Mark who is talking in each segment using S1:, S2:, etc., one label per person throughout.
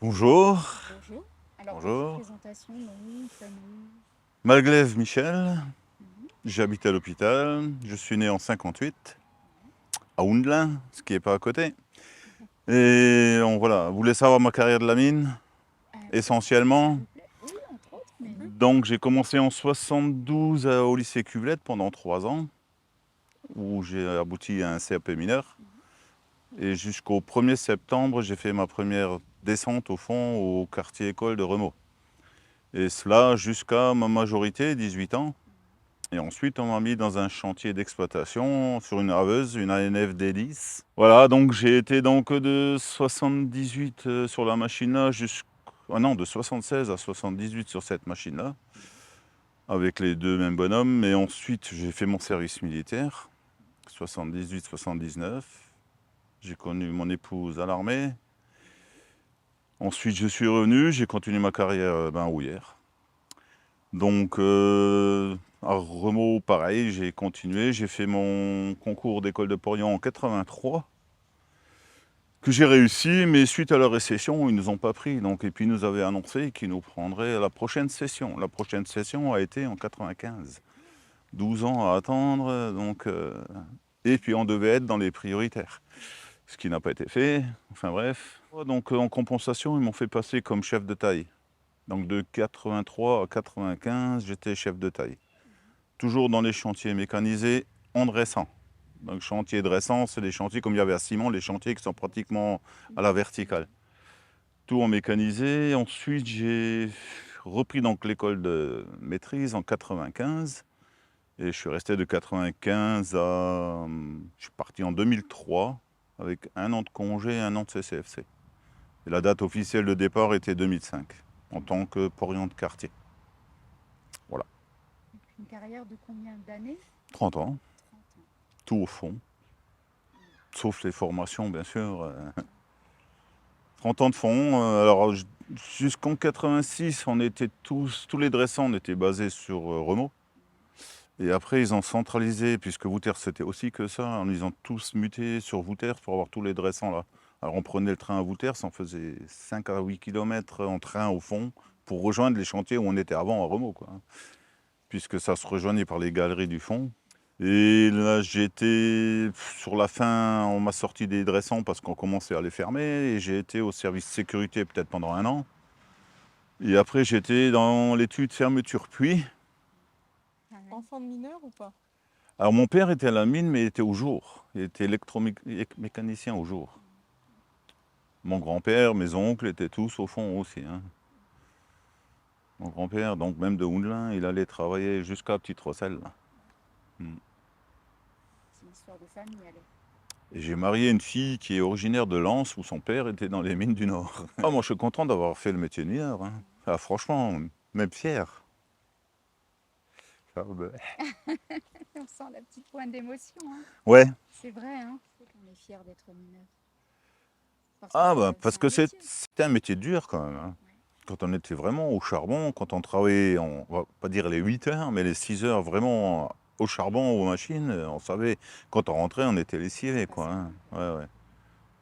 S1: Bonjour,
S2: Bonjour. Alors, petite
S1: bonjour.
S2: présentation, nom, prénom.
S1: Malglaive Michel,
S2: Mhm,
S1: j'habite à l'hôpital, je suis né en 58, à Oundelin, ce qui n'est pas à côté.
S2: mhm.
S1: Et voilà, vous voulez savoir ma carrière de la mine,
S2: S'il
S1: essentiellement.
S2: vous plaît. Oui, entre autres, mais
S1: Donc j'ai commencé en 72 au lycée Cuvelette pendant 3 ans, où j'ai abouti à un CAP mineur.
S2: mhm.
S1: Et jusqu'au 1er septembre, j'ai fait ma première descente au fond au quartier école de Remaux. Et cela jusqu'à ma majorité, 18 ans. Et ensuite, on m'a mis dans un chantier d'exploitation sur une raveuse, une ANF D10. Voilà, donc j'ai été donc de 78 sur la machine-là jusqu'à... Ah non, de 76 à 78 sur cette machine-là, avec les deux mêmes bonhommes. Et ensuite, j'ai fait mon service militaire, 78-79. J'ai connu mon épouse à l'armée. Ensuite, je suis revenu, j'ai continué ma carrière houillère. Donc, à Remaux, pareil, j'ai continué. J'ai fait mon concours d'école de Porion en 83, que j'ai réussi, mais suite à la récession, ils ne nous ont pas pris. Donc, et puis, ils nous avaient annoncé qu'ils nous prendraient à la prochaine session. La prochaine session a été en 95. 12 ans à attendre. Donc, et puis, on devait être dans les prioritaires, ce qui n'a pas été fait. Enfin, bref. Donc, en compensation, ils m'ont fait passer comme chef de taille. Donc, de 83 à 95, j'étais chef de taille. Toujours dans les chantiers mécanisés en dressant. Donc chantier dressant, c'est les chantiers comme il y avait à Simon, les chantiers qui sont pratiquement à la verticale. Tout en mécanisé. Ensuite, j'ai repris donc l'école de maîtrise en 95. Et je suis resté de 95 à... Je suis parti en 2003 avec un an de congé et un an de CCFC. Et la date officielle de départ était 2005 en tant que porion de quartier. Voilà,
S2: une carrière de combien d'années?
S1: 30 ans,
S2: 30 ans.
S1: tout au fond. Sauf les formations, bien sûr. 30 ans de fond. Alors, jusqu'en 86, on était tous les dressants, on était basés sur Renault. Et après, ils ont centralisé, puisque Wouters, c'était aussi que ça. Ils ont tous muté sur Wouters pour avoir tous les dressants là. Alors, on prenait le train à Wouters, on faisait 5 à 8 km en train au fond pour rejoindre les chantiers où on était avant à Renault, quoi. Puisque ça se rejoignait par les galeries du fond. Et là, j'ai été sur la fin, on m'a sorti des dressants parce qu'on commençait à les fermer. Et j'ai été au service sécurité peut-être pendant un an. Et après, j'étais dans l'étude fermeture puits.
S2: Ah ouais.
S3: Enfant de mineur ou pas?
S1: Alors, mon père était à la mine, mais il était au jour. Il était électromécanicien au jour. Mon grand-père, mes oncles étaient tous au fond aussi, hein. Mon grand-père, donc même de Houndelin, il allait travailler jusqu'à Petite Rosselle. Mm.
S2: C'est une histoire de famille, alors.
S1: Et j'ai marié une fille qui est originaire de Lens, où son père était dans les mines du Nord. Ah, moi, je suis content d'avoir fait le métier de mineur, hein. Ah, franchement, même fier. Ah, bah.
S2: On sent la petite pointe d'émotion, hein.
S1: Ouais.
S2: C'est vrai, hein. On est fiers d'être mineur. Parce
S1: Ah, bah,
S2: que c'est
S1: parce
S2: un
S1: que
S2: métier.
S1: c'était un métier dur quand même, hein.
S2: Ouais.
S1: Quand on était vraiment au charbon, quand on travaillait, on va pas dire les 8 heures, mais les 6 heures vraiment au charbon, aux machines, on savait, quand on rentrait, on était lessivé,
S2: Ça,
S1: quoi,
S2: c'est
S1: hein.
S2: vrai.
S1: Ouais, ouais.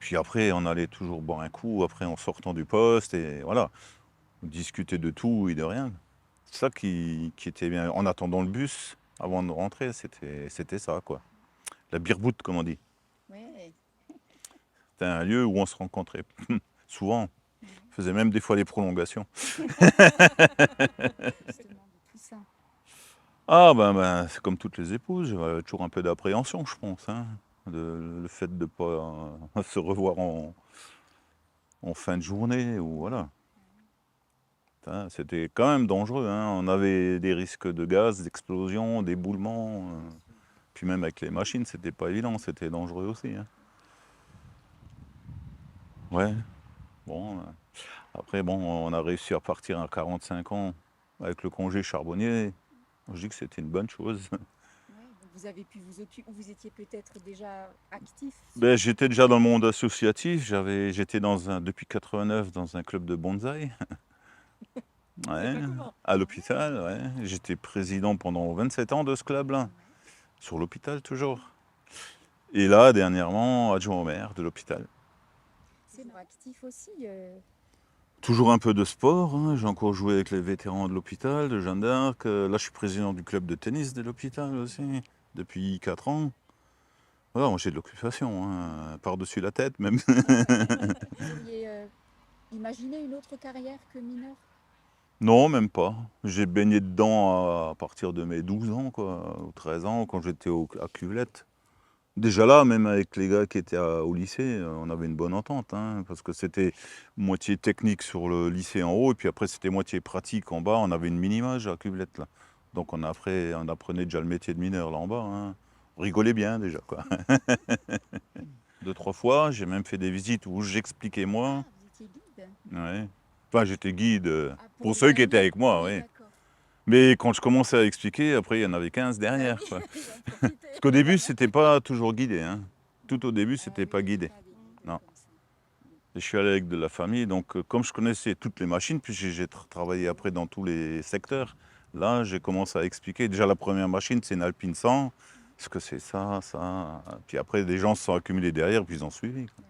S1: Puis après, on allait toujours boire un coup, après en sortant du poste, et voilà, on discutait de tout et de rien. C'est ça qui était bien. En attendant le bus, avant de rentrer, c'était ça, quoi. La birboute, comme on dit.
S2: Ouais.
S1: C'était un lieu où on se rencontrait souvent.
S2: Ouais.
S1: On faisait même des fois des prolongations.
S2: Justement, de tout ça.
S1: Ah ben, c'est comme toutes les épouses, j'avais toujours un peu d'appréhension, je pense, hein. Le fait de ne pas se revoir en fin de journée, ou voilà. Putain, c'était quand même dangereux, hein. On avait des risques de gaz, d'explosion, d'éboulement. Puis même avec les machines, c'était pas évident, c'était dangereux aussi, hein. Ouais, bon. Après, bon, on a réussi à partir à 45 ans avec le congé charbonnier. Je dis que c'était une bonne chose.
S2: Ouais, donc vous avez pu vous occuper, vous étiez peut-être déjà actif sur
S1: Ben,
S2: le
S1: j'étais
S2: chantier.
S1: déjà dans le monde associatif, j'étais depuis 89 dans un club de bonsaï,
S3: C'est
S1: ouais,
S3: pas commun.
S1: à
S2: Ah ouais,
S1: l'hôpital, ouais. J'étais président pendant 27 ans de ce club-là,
S2: ouais.
S1: sur l'hôpital toujours. Et là, dernièrement, adjoint au maire de l'hôpital.
S2: C'est actif aussi.
S1: Toujours un peu de sport, hein. J'ai encore joué avec les vétérans de l'hôpital, de Jeanne d'Arc. Là, je suis président du club de tennis de l'hôpital aussi, depuis 4 ans. Voilà, moi j'ai de l'occupation, hein, par-dessus la tête même.
S2: Vous auriez imaginé une autre carrière que mineur?
S1: Non, même pas. J'ai baigné dedans à partir de mes 12 ans, quoi, ou 13 ans, quand j'étais à Cuvlette. Déjà là, même avec les gars qui étaient au lycée, on avait une bonne entente, hein, parce que c'était moitié technique sur le lycée en haut, et puis après c'était moitié pratique en bas. On avait une mini-mage à Cuvlette, là. Donc on apprenait déjà le métier de mineur là en bas, hein. On rigolait bien déjà, quoi. 2, 3 fois, j'ai même fait des visites où j'expliquais moi.
S2: Ah, vous étiez guide?
S1: Ouais. Enfin, j'étais guide
S2: Ah,
S1: pour
S2: les
S1: ceux qui étaient
S2: derniers?
S1: avec moi,
S2: Oui,
S1: oui.
S2: d'accord.
S1: Mais quand je commençais à expliquer, après, il y en avait 15
S2: Ah
S1: derrière,
S2: oui,
S1: quoi.
S2: j'en profitais.
S1: Parce qu'au début, c'était pas toujours guidé, hein. Tout au début,
S2: Ah
S1: c'était
S2: oui,
S1: pas
S2: il y a
S1: guidé.
S2: pas des guides
S1: Non.
S2: comme ça.
S1: Et je suis allé avec de la famille, donc comme je connaissais toutes les machines, puis j'ai travaillé après dans tous les secteurs, là, j'ai commencé à expliquer. Déjà, la première machine, c'est une Alpine 100. Ce que c'est ça, ça. Puis après, des gens se sont accumulés derrière, puis ils ont suivi, quoi.